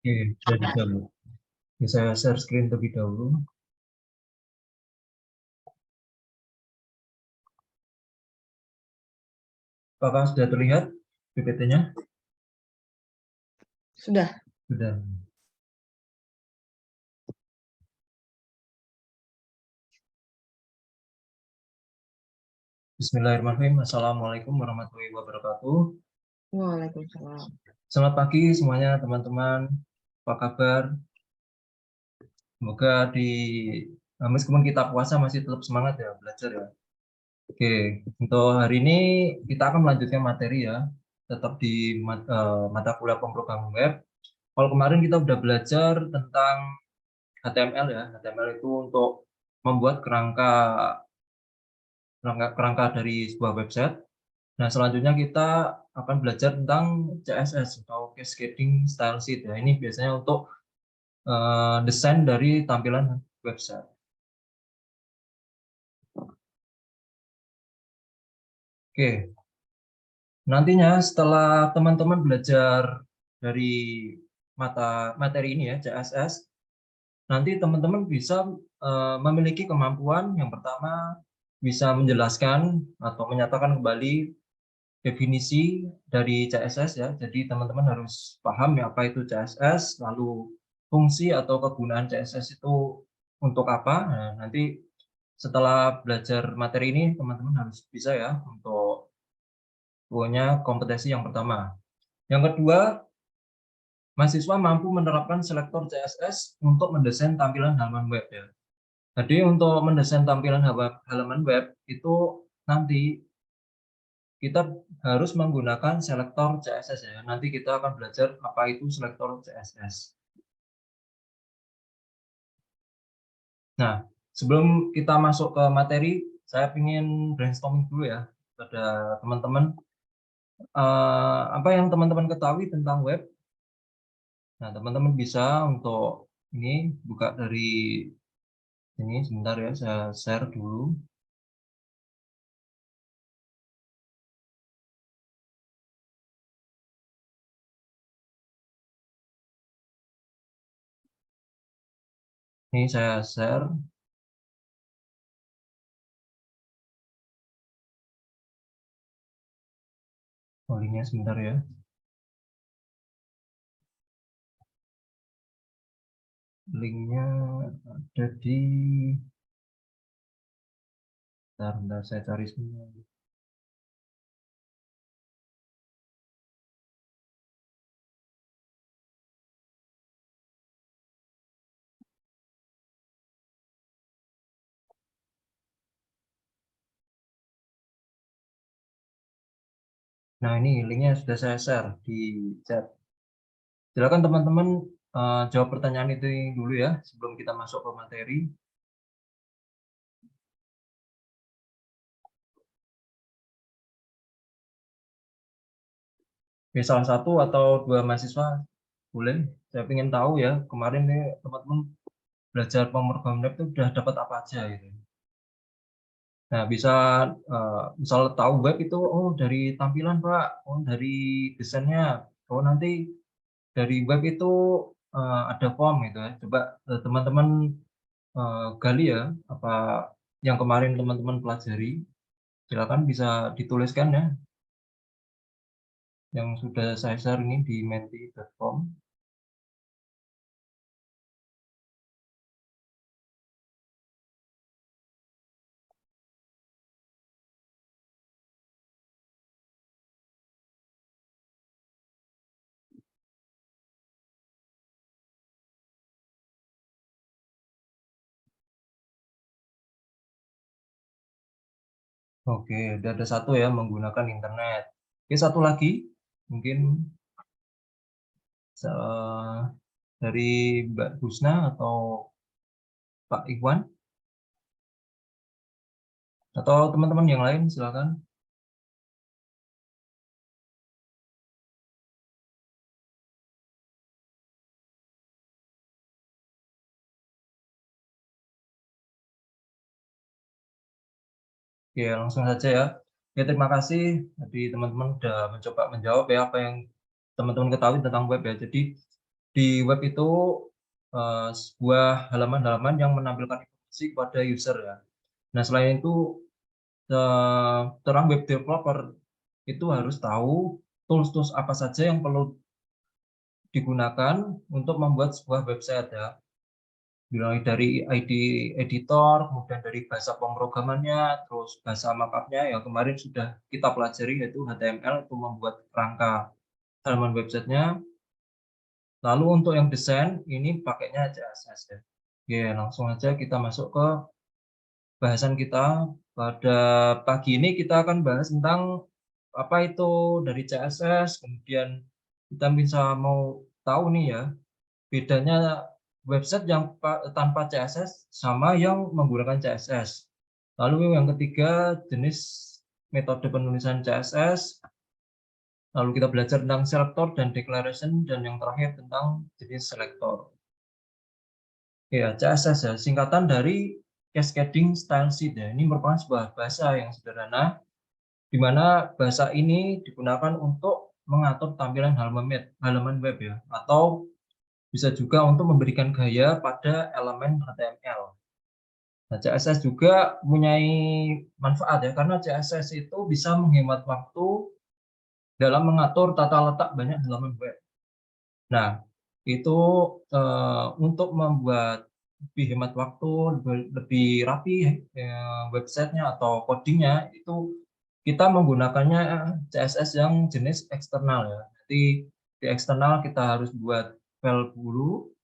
Oke, sudah bisa, Bu. Bisa share screen terlebih dahulu. Apakah sudah terlihat PPT-nya? Sudah. Sudah. Bismillahirrahmanirrahim. Assalamualaikum warahmatullahi wabarakatuh. Waalaikumsalam. Selamat pagi semuanya teman-teman. Apa kabar? Semoga meskipun kita puasa masih tetap semangat ya belajar ya. Oke, untuk hari ini kita akan melanjutkan materi ya, tetap di mata kuliah pemrograman web. Kalau kemarin kita udah belajar tentang HTML ya, HTML itu untuk membuat kerangka dari sebuah website. Nah, selanjutnya kita akan belajar tentang CSS atau Cascading Style Sheet ya. Ini biasanya untuk desain dari tampilan website. Oke, nantinya setelah teman-teman belajar dari materi ini ya, CSS, nanti teman-teman bisa memiliki kemampuan yang pertama bisa menjelaskan atau menyatakan kembali definisi dari CSS ya. Jadi teman-teman harus paham ya apa itu CSS, lalu fungsi atau kegunaan CSS itu untuk apa. Nah, nanti setelah belajar materi ini teman-teman harus bisa ya untuk punya kompetensi yang pertama. Yang kedua, mahasiswa mampu menerapkan selektor CSS untuk mendesain tampilan halaman web ya. Jadi untuk mendesain tampilan halaman web itu nanti kita harus menggunakan selektor CSS ya. Nanti kita akan belajar apa itu selektor CSS. Nah, sebelum kita masuk ke materi, saya ingin brainstorming dulu ya pada teman-teman. Apa yang teman-teman ketahui tentang web? Nah, teman-teman bisa untuk ini buka dari ini sebentar ya, saya share dulu. Ini saya share. Oh, linknya sebentar ya. Linknya ada di. Bentar, saya cari semua. Nah, ini linknya sudah saya share di chat. Silakan teman-teman jawab pertanyaan itu dulu ya sebelum kita masuk ke materi. Oke, salah satu atau dua mahasiswa boleh. Saya ingin tahu ya kemarin nih teman-teman belajar pemrograman web itu sudah dapat apa aja gitu. Nah, bisa misal tahu web itu oh dari tampilan Pak, oh dari desainnya, oh nanti dari web itu ada form gitu ya. Coba teman-teman gali ya apa yang kemarin teman-teman pelajari. Silakan bisa dituliskan ya yang sudah saya share ini di menti.com. Oke, udah ada satu ya menggunakan internet. Oke, satu lagi mungkin dari Mbak Husna atau Pak Ikhwan atau teman-teman yang lain silakan. Oke, langsung saja ya. Ya, terima kasih tadi teman-teman sudah mencoba menjawab ya apa yang teman-teman ketahui tentang web ya. Jadi di web itu sebuah halaman-halaman yang menampilkan informasi kepada user ya. Nah, selain itu seorang web developer itu harus tahu tools-tools apa saja yang perlu digunakan untuk membuat sebuah website ya. Mulai dari ID editor, kemudian dari bahasa pemrogramannya, terus bahasa markup-nya yang kemarin sudah kita pelajari yaitu HTML untuk membuat kerangka halaman websitenya. Lalu untuk yang desain ini pakainya CSS ya. Oke, langsung aja kita masuk ke bahasan kita. Pada pagi ini kita akan bahas tentang apa itu dari CSS, kemudian kita bisa mau tahu nih ya, bedanya website yang tanpa CSS sama yang menggunakan CSS. Lalu yang ketiga, jenis metode penulisan CSS. Lalu kita belajar tentang selector dan declaration, dan yang terakhir tentang jenis selector. Ya, CSS ya, singkatan dari Cascading Style Sheet ya. Ini merupakan sebuah bahasa yang sederhana, di mana bahasa ini digunakan untuk mengatur tampilan halaman web ya, atau bisa juga untuk memberikan gaya pada elemen HTML. Nah, CSS juga mempunyai manfaat ya, karena CSS itu bisa menghemat waktu dalam mengatur tata letak banyak halaman web. Nah, itu untuk membuat lebih hemat waktu, lebih rapi websitenya atau codingnya, itu kita menggunakannya CSS yang jenis eksternal ya. Jadi di eksternal kita harus buat file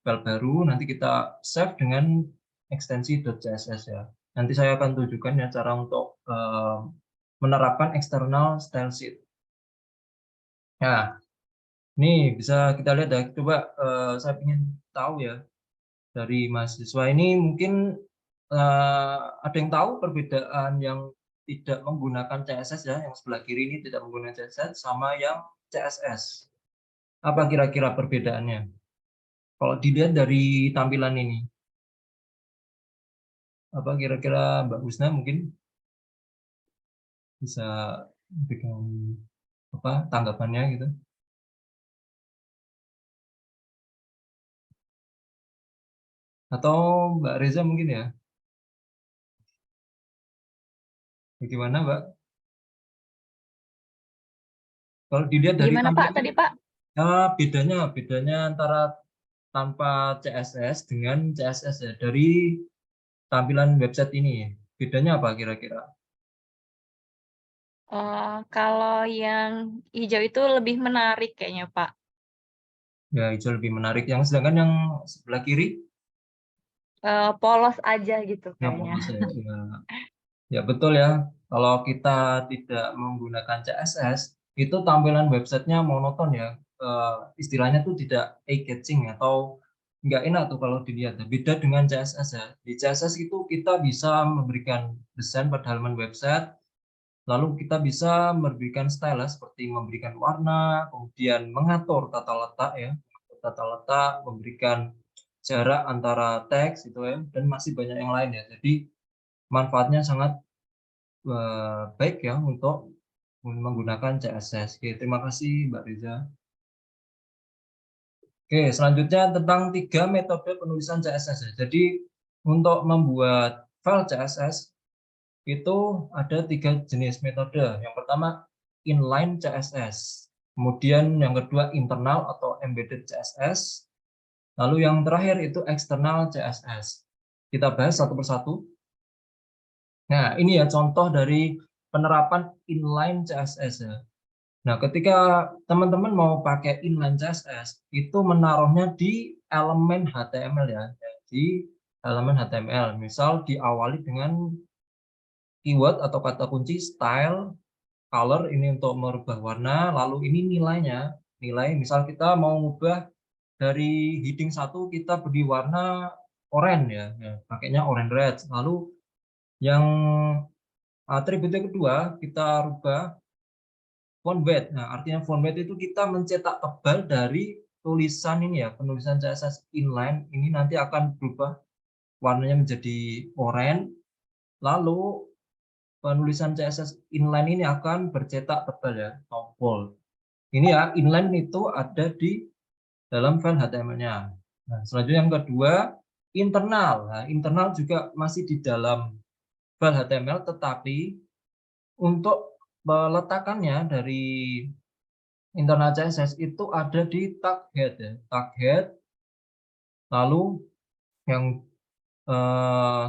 baru, nanti kita save dengan ekstensi .css ya. Nanti saya akan tunjukkan ya cara untuk menerapkan external style sheet. Nah, ini bisa kita lihat ya. Coba saya ingin tahu ya dari mahasiswa ini, mungkin ada yang tahu perbedaan yang tidak menggunakan CSS ya, yang sebelah kiri ini tidak menggunakan CSS sama yang CSS. Apa kira-kira perbedaannya? Kalau dilihat dari tampilan ini, apa kira-kira Mbak Husna mungkin bisa berikan apa tanggapannya gitu? Atau Mbak Reza mungkin ya? Bagaimana Mbak? Kalau dilihat dari Gimana Pak tampilan, tadi Pak? bedanya antara tanpa CSS dengan CSS ya, dari tampilan website ini, bedanya apa kira-kira? Kalau yang hijau itu lebih menarik kayaknya Pak. Ya, hijau lebih menarik. Yang sedangkan yang sebelah kiri, Polos aja gitu yang kayaknya. polos ya. Ya betul ya. Kalau kita tidak menggunakan CSS, itu tampilan websitenya monoton ya. Istilahnya tuh tidak eye-catching atau nggak enak tuh kalau dilihat. Beda dengan CSS ya. Di CSS itu kita bisa memberikan desain pada halaman website, lalu kita bisa memberikan style ya, seperti memberikan warna, kemudian mengatur tata letak ya, tata letak, memberikan jarak antara teks itu ya, dan masih banyak yang lain ya. Jadi manfaatnya sangat baik ya untuk menggunakan CSS. Oke, terima kasih Mbak Riza. Oke, selanjutnya tentang 3 metode penulisan CSS ya. Jadi untuk membuat file CSS itu ada 3 jenis metode. Yang pertama inline CSS, kemudian yang kedua internal atau embedded CSS, lalu yang terakhir itu external CSS. Kita bahas satu persatu. Nah, ini ya contoh dari penerapan inline CSS ya. Nah, ketika teman-teman mau pakai inline CSS, itu menaruhnya di elemen HTML ya, di halaman HTML. Misal diawali dengan keyword atau kata kunci style, color ini untuk merubah warna, lalu ini nilainya. Nilai misal kita mau mengubah dari heading 1 kita beri warna oranye ya, pakainya orange red. Lalu yang atribut yang kedua kita rubah font weight. Nah, artinya font weight itu kita mencetak tebal dari tulisan ini ya, penulisan CSS inline ini nanti akan berubah warnanya menjadi oranye. Lalu penulisan CSS inline ini akan bercetak tebal ya, atau bold. Ini ya, inline itu ada di dalam file HTML-nya. Nah, selanjutnya yang kedua, internal. Nah, internal juga masih di dalam file HTML, tetapi untuk peletakannya dari internal CSS itu ada di tag head ya. Tag head, lalu yang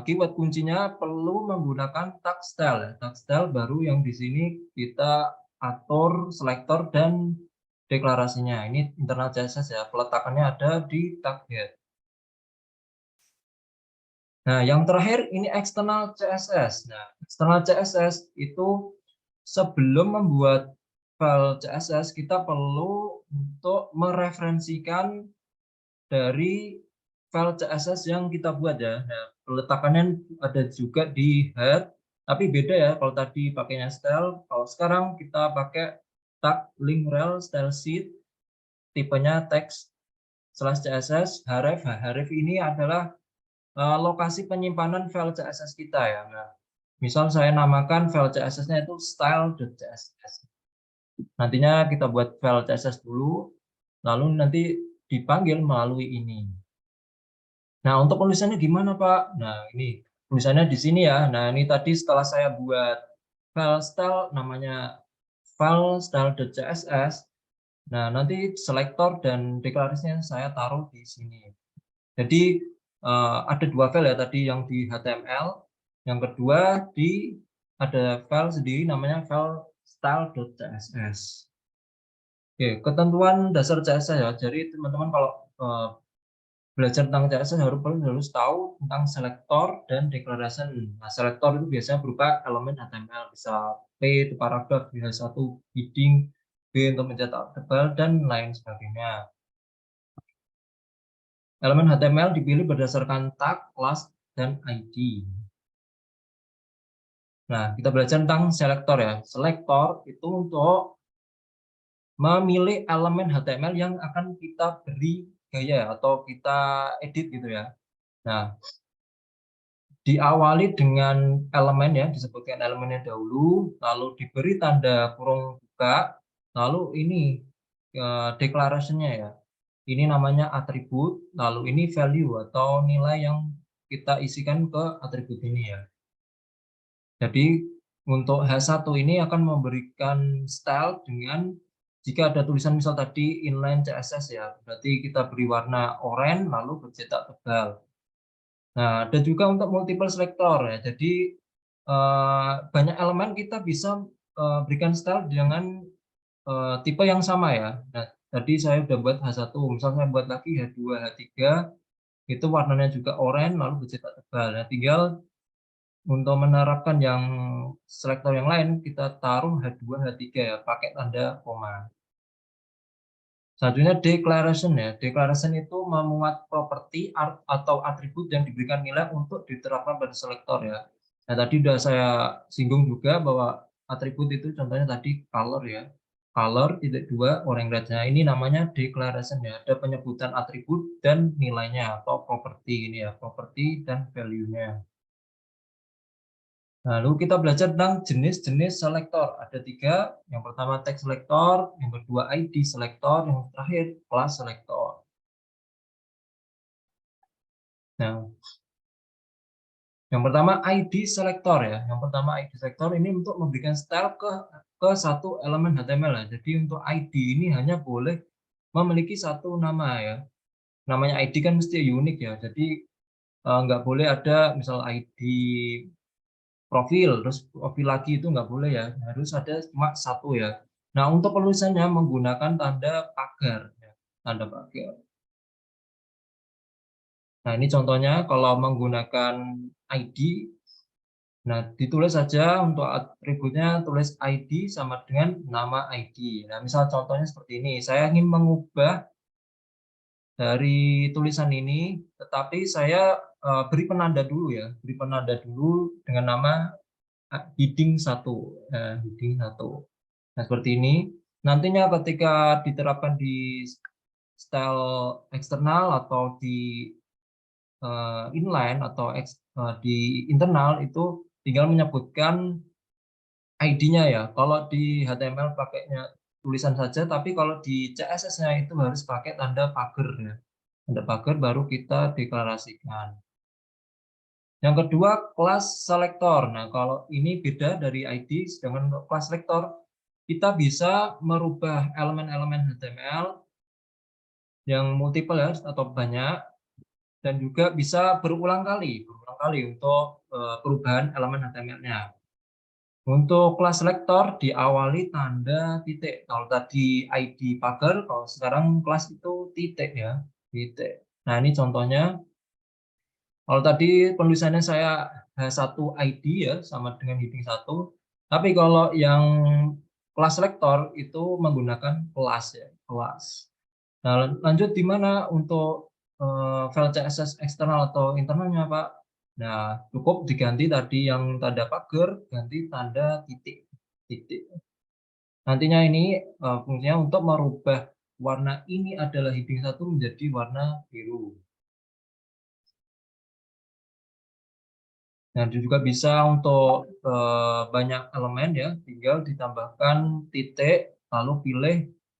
keyword kuncinya perlu menggunakan tag style ya. Tag style baru yang di sini kita atur selektor dan deklarasinya. Ini internal CSS ya, peletakannya ada di tag head. Nah, yang terakhir ini eksternal CSS. Nah, eksternal CSS itu sebelum membuat file CSS kita perlu untuk mereferensikan dari file CSS yang kita buat ya. Nah, peletakannya ada juga di head, tapi beda ya kalau tadi pakainya style. Kalau sekarang kita pakai tag link rel style sheet, tipenya text slash CSS href. Href ini adalah lokasi penyimpanan file CSS kita ya. Nah, misal saya namakan file CSS-nya itu style.css. Nantinya kita buat file CSS dulu, lalu nanti dipanggil melalui ini. Nah, untuk tulisannya gimana, Pak? Nah, ini tulisannya di sini ya. Nah, ini tadi setelah saya buat file style namanya file style.css. Nah, nanti selektor dan deklarasinya saya taruh di sini. Jadi ada dua file ya tadi, yang di HTML, yang kedua ada file sendiri namanya file style.css. Oke, ketentuan dasar CSS ya. Jadi teman-teman kalau belajar tentang CSS harus tahu tentang selektor dan declaration. Nah, selektor itu biasanya berupa elemen HTML, bisa P itu paragraf, bisa satu heading, B untuk mencetak tebal, dan lain sebagainya. Elemen HTML dipilih berdasarkan tag, kelas, dan ID. Nah, kita belajar tentang selektor ya. Selektor itu untuk memilih elemen HTML yang akan kita beri gaya atau kita edit gitu ya. Nah, diawali dengan elemen ya, disebutkan elemennya dahulu, lalu diberi tanda kurung buka, lalu ini declaration-nya ya. Ini namanya atribut, lalu ini value atau nilai yang kita isikan ke atribut ini ya. Jadi untuk H1 ini akan memberikan style dengan jika ada tulisan misal tadi inline CSS ya, berarti kita beri warna oranye lalu bercetak tebal. Nah, dan juga untuk multiple selector ya. Jadi banyak elemen kita bisa berikan style dengan tipe yang sama ya. Nah, tadi saya sudah buat H1, misalnya saya buat lagi H2, H3, itu warnanya juga oranye lalu bercetak tebal. Nah, tinggal untuk menerapkan yang selektor yang lain, kita taruh H2, H3 ya, pakai tanda koma. Selanjutnya declaration ya. Declaration itu memuat properti atau atribut yang diberikan nilai untuk diterapkan pada selektor ya. Nah, tadi sudah saya singgung juga bahwa atribut itu contohnya tadi color ya. Color -2 orange red-nya ini namanya declaration ya. Ada penyebutan atribut dan nilainya atau properti ini ya, properti dan value-nya. Lalu kita belajar tentang jenis-jenis selektor. Ada 3, yang pertama text selektor, yang kedua ID selektor, yang terakhir class selektor. Nah, yang pertama ID selektor ya. Yang pertama ID selektor ini untuk memberikan style ke satu elemen HTML ya. Jadi untuk ID ini hanya boleh memiliki satu nama ya. Namanya ID kan mesti unik ya. Jadi nggak boleh ada misal ID profil, terus profil lagi itu nggak boleh ya, harus ada cuma satu ya. Nah, untuk penulisannya menggunakan tanda pagar, ya, tanda pagar. Nah, ini contohnya kalau menggunakan ID, nah ditulis saja untuk atributnya, tulis ID sama dengan nama ID. Nah, misal contohnya seperti ini, saya ingin mengubah dari tulisan ini, tetapi saya beri penanda dulu ya, beri penanda dulu dengan nama heading 1, heading 1. Nah, seperti ini. Nantinya ketika diterapkan di style eksternal atau di inline atau di internal itu tinggal menyebutkan ID-nya ya. Kalau di HTML pakainya tulisan saja, tapi kalau di CSS-nya itu harus pakai tanda pagar ya. Tanda pagar baru kita deklarasikan. Yang kedua, kelas selektor. Nah, kalau ini beda dari ID, sedangkan untuk kelas selektor, kita bisa merubah elemen-elemen HTML yang multiple ya, atau banyak, dan juga bisa berulang kali untuk perubahan elemen HTML-nya. Untuk kelas selektor diawali tanda titik. Kalau tadi ID pagar, kalau sekarang kelas itu titik ya, titik. Nah, ini contohnya. Kalau tadi penulisannya saya H1 ID ya, sama dengan heading 1. Tapi kalau yang kelas selektor itu menggunakan kelas ya, kelas. Nah, lanjut di mana untuk file CSS eksternal atau internalnya, Pak? Nah, cukup diganti tadi yang tanda pagar, ganti tanda titik. Titik. Nantinya ini fungsinya untuk merubah warna ini adalah heading 1 menjadi warna biru. Nah, juga bisa untuk banyak elemen ya, tinggal ditambahkan titik, lalu pilih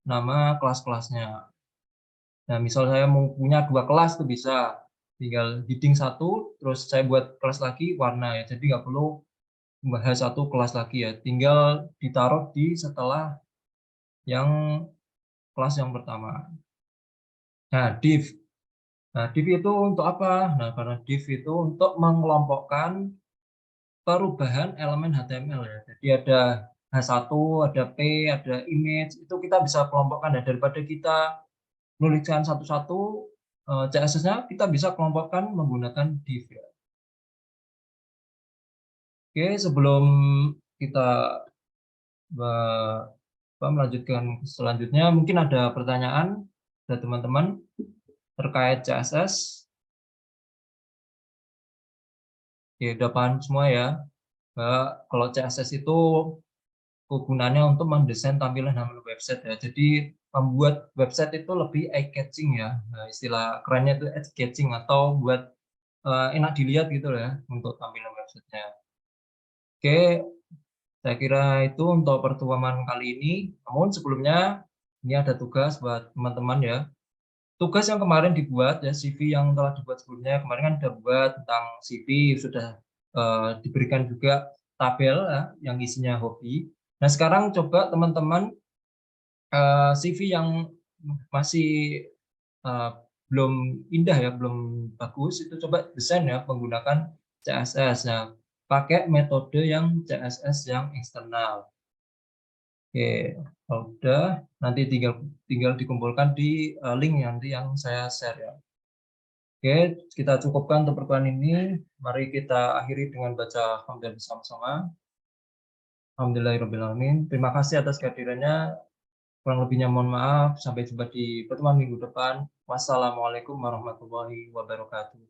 nama kelas-kelasnya. Nah, misal saya mau punya 2 kelas itu bisa, tinggal heading 1, terus saya buat kelas lagi warna ya, jadi nggak perlu membahas 1 kelas lagi ya, tinggal ditaruh di setelah yang kelas yang pertama. Nah, div. Nah, div itu untuk apa? Nah, karena div itu untuk mengelompokkan perubahan elemen HTML ya. Jadi ada H1, ada P, ada image, itu kita bisa kelompokkan ya. Daripada kita menuliskan satu-satu CSS-nya, kita bisa kelompokkan menggunakan div ya. Oke, sebelum kita melanjutkan selanjutnya, mungkin ada pertanyaan dari teman-teman terkait CSS. Oke, udah paham semua ya. Kalau CSS itu kegunaannya untuk mendesain tampilan halaman website ya. Jadi membuat website itu lebih eye catching ya. Nah, istilah kerennya itu eye catching atau buat enak dilihat gitu ya untuk tampilan websitenya. Oke, saya kira itu untuk pertemuan kali ini. Namun sebelumnya ini ada tugas buat teman-teman ya. Tugas yang kemarin dibuat ya, CV yang telah dibuat sebelumnya kemarin kan sudah buat tentang CV, sudah diberikan juga tabel ya, yang isinya hobi. Nah, sekarang coba teman-teman CV yang masih belum indah ya, belum bagus, itu coba desain ya menggunakan CSS. Nah, pakai metode yang CSS yang eksternal. Oke, kalau udah nanti tinggal dikumpulkan di link nanti yang saya share ya. Oke, kita cukupkan untuk pertemuan ini. Mari kita akhiri dengan baca hamdalah bersama-sama. Alhamdulillahirrahmanirrahim. Terima kasih atas kehadirannya. Kurang lebihnya mohon maaf. Sampai jumpa di pertemuan minggu depan. Wassalamualaikum warahmatullahi wabarakatuh.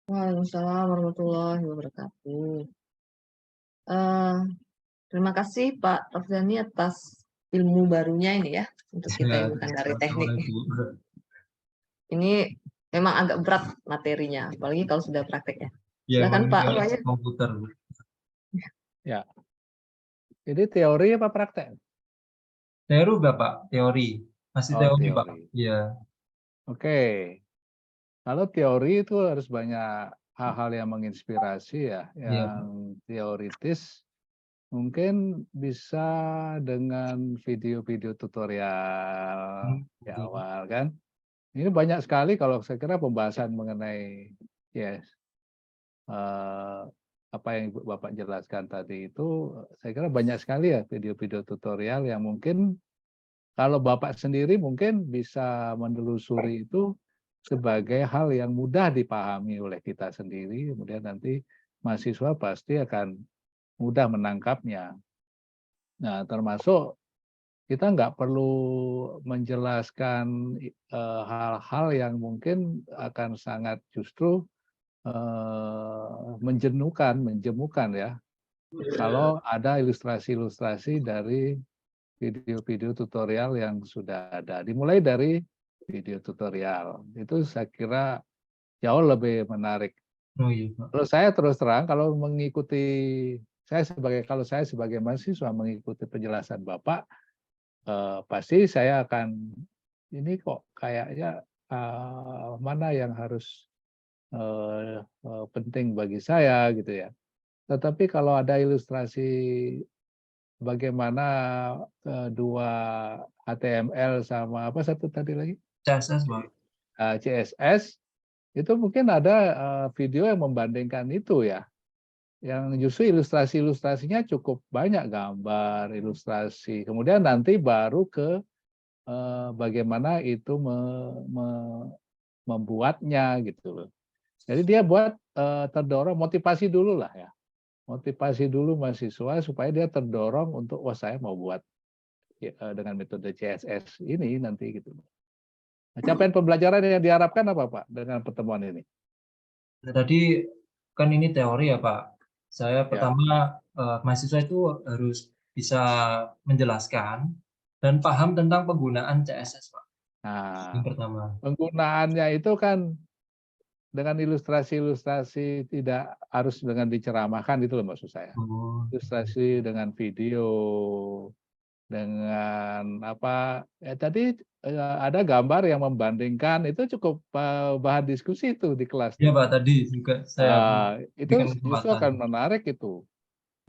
Waalaikumsalam warahmatullahi wabarakatuh. Terima kasih Pak Rafdhani atas ilmu barunya ini ya untuk kita Ya, ilmukan dari teknik. Assalamualaikum. Ini memang agak berat materinya, apalagi kalau sudah praktek ya. Ya, Silakan Pak memang Wayan. komputer. Ya. Jadi teori apa praktek? Teori Bapak, teori. Masih Oh, teori Pak. teori. Iya. Oke. Kalau teori itu harus banyak hal-hal yang menginspirasi ya, Iya, Pak. yang teoritis mungkin bisa dengan video-video tutorial di Betul. awal kan. Ini banyak sekali kalau saya kira pembahasan mengenai apa yang Bapak jelaskan tadi itu saya kira banyak sekali ya video-video tutorial yang mungkin kalau Bapak sendiri mungkin bisa menelusuri itu sebagai hal yang mudah dipahami oleh kita sendiri, kemudian nanti mahasiswa pasti akan mudah menangkapnya. Nah, termasuk kita nggak perlu menjelaskan hal-hal yang mungkin akan sangat justru menjemukan ya. Kalau ada ilustrasi-ilustrasi dari video-video tutorial yang sudah ada. Dimulai dari video tutorial. Itu saya kira jauh lebih menarik. Oh iya, Pak. Kalau saya terus terang, kalau kalau saya sebagai mahasiswa mengikuti penjelasan Bapak, pasti saya akan ini kok kayaknya mana yang harus penting bagi saya gitu ya. Tetapi kalau ada ilustrasi bagaimana dua HTML sama apa satu tadi lagi CSS, Pak. CSS, itu mungkin ada video yang membandingkan itu ya, yang justru ilustrasinya cukup banyak, gambar, ilustrasi, kemudian nanti baru ke bagaimana itu membuatnya gitu loh. Jadi dia buat terdorong, motivasi dulu lah ya, motivasi dulu mahasiswa supaya dia terdorong untuk wah saya mau buat dengan metode CSS ini nanti gitu. Nah, capaian pembelajaran yang diharapkan apa Pak dengan pertemuan ini? Nah, tadi kan ini teori ya, Pak. Saya Ya. pertama mahasiswa itu harus bisa menjelaskan dan paham tentang penggunaan CSS, Pak. Nah, Yang pertama. penggunaannya itu kan dengan ilustrasi-ilustrasi, tidak harus dengan diceramahkan itu loh maksud saya. Oh, Ilustrasi dengan video, dengan apa ya tadi ada gambar yang membandingkan, itu cukup bahan diskusi itu di kelas. iya, Pak, tadi juga saya Itu berikan justru kesempatan. akan menarik itu.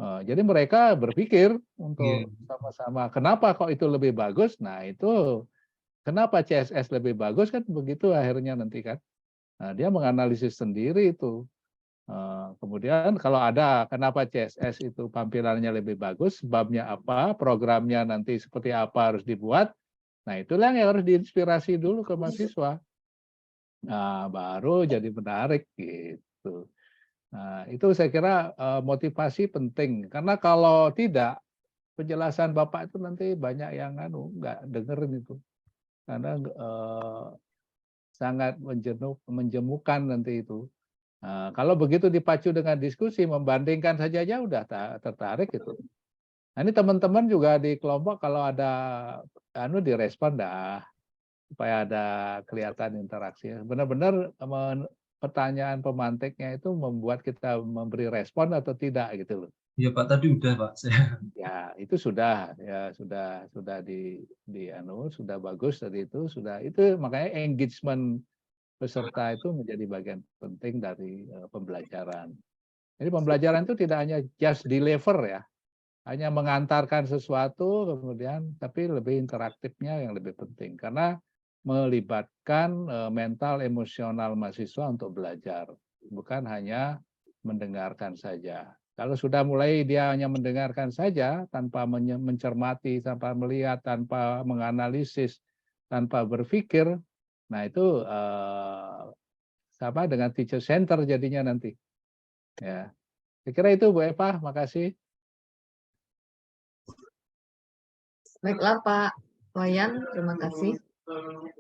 Jadi mereka berpikir Iya. untuk sama-sama kenapa kok itu lebih bagus. Nah itu kenapa CSS lebih bagus kan begitu akhirnya nanti kan. Nah, dia menganalisis sendiri itu. Kemudian kalau ada kenapa CSS itu tampilannya lebih bagus, sebabnya apa, programnya nanti seperti apa harus dibuat. Nah, itulah yang harus diinspirasi dulu ke mahasiswa. Nah, baru jadi menarik gitu. Nah, itu saya kira motivasi penting. Karena kalau tidak, penjelasan Bapak itu nanti banyak yang nggak dengerin itu. Karena sangat menjemukan nanti itu. Nah, kalau begitu dipacu dengan diskusi, membandingkan saja aja udah tertarik gitu. Nah, ini teman-teman juga di kelompok kalau ada direspon dah supaya ada kelihatan interaksi. Benar-benar pertanyaan pemantiknya itu membuat kita memberi respon atau tidak gitu loh. Iya, Pak, tadi udah, Pak. Saya. Ya, itu sudah sudah bagus tadi itu makanya engagement peserta itu menjadi bagian penting dari pembelajaran. Jadi pembelajaran itu tidak hanya just deliver ya, hanya mengantarkan sesuatu kemudian, tapi lebih interaktifnya yang lebih penting karena melibatkan mental emosional mahasiswa untuk belajar, bukan hanya mendengarkan saja. Kalau sudah mulai dia hanya mendengarkan saja tanpa mencermati, tanpa melihat, tanpa menganalisis, tanpa berpikir, nah itu sama dengan teacher center jadinya nanti. Ya, saya kira itu Bu Eva, makasih. Baiklah Pak Wayan, terima kasih. Lanjut.